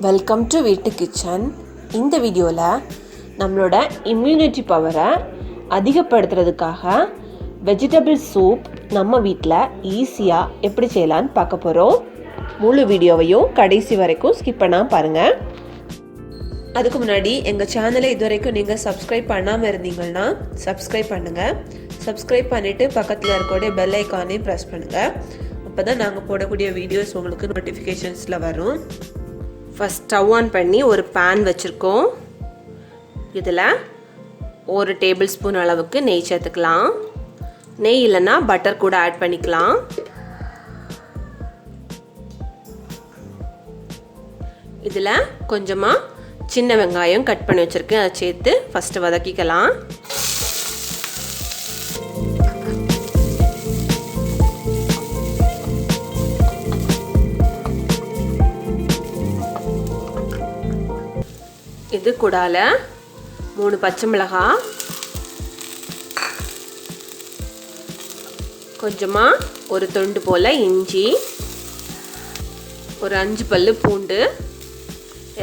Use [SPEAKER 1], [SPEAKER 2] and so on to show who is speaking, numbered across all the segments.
[SPEAKER 1] Welcome to வீட்டு kitchen. இந்த வீடியோவில் நம்மளோட இம்யூனிட்டி பவரை அதிகப்படுத்துறதுக்காக வெஜிடபிள் சூப் நம்ம வீட்டில் ஈஸியாக எப்படி செய்யலான்னு பார்க்க போகிறோம். முழு வீடியோவையும் கடைசி வரைக்கும் ஸ்கிப் பண்ணாமல் பாருங்கள். அதுக்கு முன்னாடி எங்கள் சேனலை இது வரைக்கும் நீங்கள் சப்ஸ்கிரைப் பண்ணாமல் இருந்தீங்கன்னா சப்ஸ்கிரைப் பண்ணுங்கள். சப்ஸ்கிரைப் பண்ணிவிட்டு பக்கத்தில் இருக்கக்கூடிய பெல் ஐக்கானையும் ப்ரெஸ் பண்ணுங்கள். அப்போ தான் நாங்கள் போடக்கூடிய வீடியோஸ் உங்களுக்கு நோட்டிஃபிகேஷன்ஸில் வரும். ஃபஸ்ட் ஸ்டவ் ஆன் பண்ணி ஒரு பேன் வச்சுருக்கோம். இதில் 1 டேபிள் ஸ்பூன் அளவுக்கு நெய் சேர்த்துக்கலாம். நெய் இல்லைன்னா பட்டர் கூட ஆட் பண்ணிக்கலாம். இதில் கொஞ்சமாக சின்ன வெங்காயம் கட் பண்ணி வச்சுருக்கேன், அதை சேர்த்து ஃபஸ்ட்டு வதக்கிக்கலாம். இது கூடால 3 பச்சை மிளகாய், கொஞ்சமாக ஒரு துண்டு போல் இஞ்சி, ஒரு 5 பல்லு பூண்டு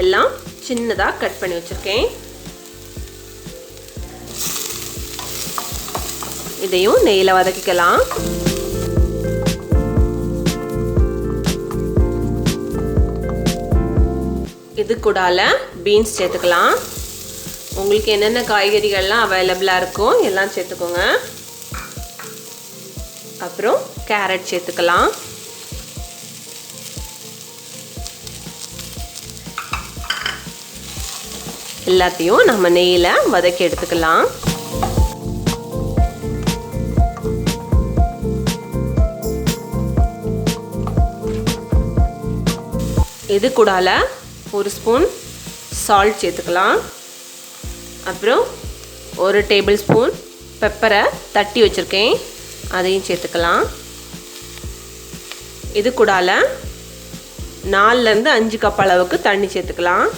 [SPEAKER 1] எல்லாம் சின்னதாக கட் பண்ணி வச்சுருக்கேன். இதையும் நெய்யில் வதக்கிக்கலாம். இது கூடால பீன்ஸ் சேர்த்துக்கலாம். உங்களுக்கு என்னென்ன காய்கறிகள்லாம் அவைலபிளாக இருக்கோ எல்லாம் சேர்த்துக்கோங்க. அப்புறம் கேரட் சேர்த்துக்கலாம். எல்லாத்தையும் நம்ம நெய்யில் வதக்கி எடுத்துக்கலாம். இது கூடால 1 ஸ்பூன் சால்ட் சேர்த்துக்கலாம். அப்புறம் 1 டேபிள் ஸ்பூன் பெப்பரை தட்டி வச்சுருக்கேன், அதையும் சேர்த்துக்கலாம். இது கூடால 4லேருந்து 5 கப் அளவுக்கு தண்ணி சேர்த்துக்கலாம்.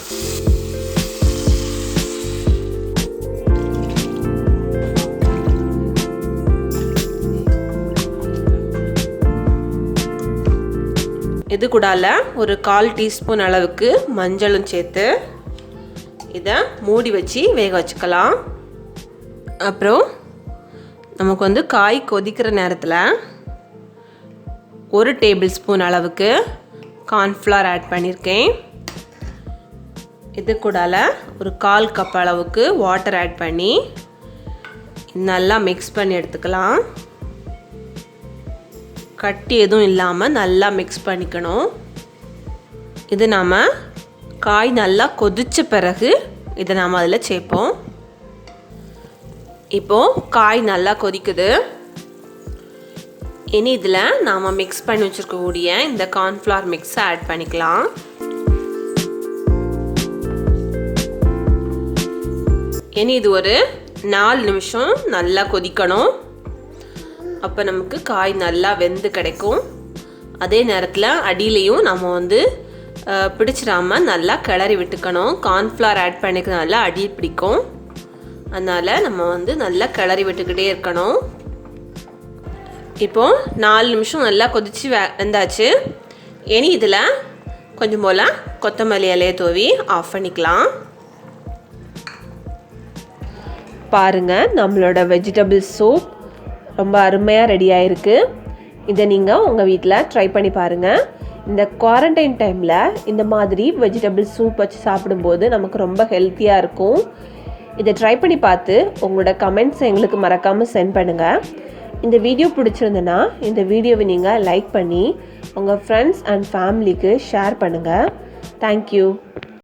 [SPEAKER 1] இது கூடால ஒரு 1/4 டீஸ்பூன் அளவுக்கு மஞ்சளும் சேர்த்து இதை மூடி வச்சு வேக வச்சுக்கலாம். அப்புறம் நமக்கு காய் கொதிக்கிற நேரத்தில் 1 டேபிள் ஸ்பூன் அளவுக்கு கார்ன்ஃப்ளவர் ஆட் பண்ணியிருக்கேன். இது கூடால ஒரு 1/4 கப் அளவுக்கு வாட்டர் ஆட் பண்ணி நல்லா மிக்ஸ் பண்ணி எடுத்துக்கலாம். கட்டி எதுவும் இல்லாமல் நல்லா மிக்ஸ் பண்ணிக்கணும். இது நாம் காய் நல்லா கொதித்த பிறகு இதை நாம் அதில் சேர்ப்போம். இப்போது காய் நல்லா கொதிக்குது. இனி இதில் நாம் மிக்ஸ் பண்ணி வச்சுருக்கக்கூடிய இந்த கார்ன்ஃப்ளவர் மிக்ஸை ஆட் பண்ணிக்கலாம். இனி இது ஒரு 4 நிமிஷம் நல்லா கொதிக்கணும். அப்போ நமக்கு காய் நல்லா வெந்து கிடைக்கும். அதே நேரத்தில் அடியிலையும் நம்ம பிடிச்சிடாமல் நல்லா கிளறி விட்டுக்கணும். கார்ன்ஃப்ளவர் ஆட் பண்ணிக்கிறதுனால அடி பிடிக்கும். அதனால் நம்ம நல்லா கிளறி விட்டுக்கிட்டே இருக்கணும். இப்போது 4 நிமிஷம் நல்லா கொதித்து வெந்தாச்சு. இனி இதில் கொஞ்சம் போல் கொத்தமல்லி இலையை தூவி ஆஃப் பண்ணிக்கலாம். பாருங்கள், நம்மளோட வெஜிடபிள் சூப் ரொம்ப அருமையாக ரெடி ஆகிருக்கு. இதை நீங்கள் உங்கள் வீட்டில் ட்ரை பண்ணி பாருங்கள். இந்த குவாரண்டைன் டைமில் இந்த மாதிரி வெஜிடபிள் சூப் வச்சு சாப்பிடும்போது நமக்கு ரொம்ப ஹெல்த்தியாக இருக்கும். இதை ட்ரை பண்ணி பார்த்து உங்களோட கமெண்ட்ஸ் எங்களுக்கு மறக்காமல் சென்ட் பண்ணுங்கள். இந்த வீடியோ பிடிச்சிருந்ததுன்னா இந்த வீடியோவை நீங்கள் லைக் பண்ணி உங்கள் ஃப்ரெண்ட்ஸ் அண்ட் ஃபேமிலிக்கு ஷேர் பண்ணுங்கள். தேங்க்யூ.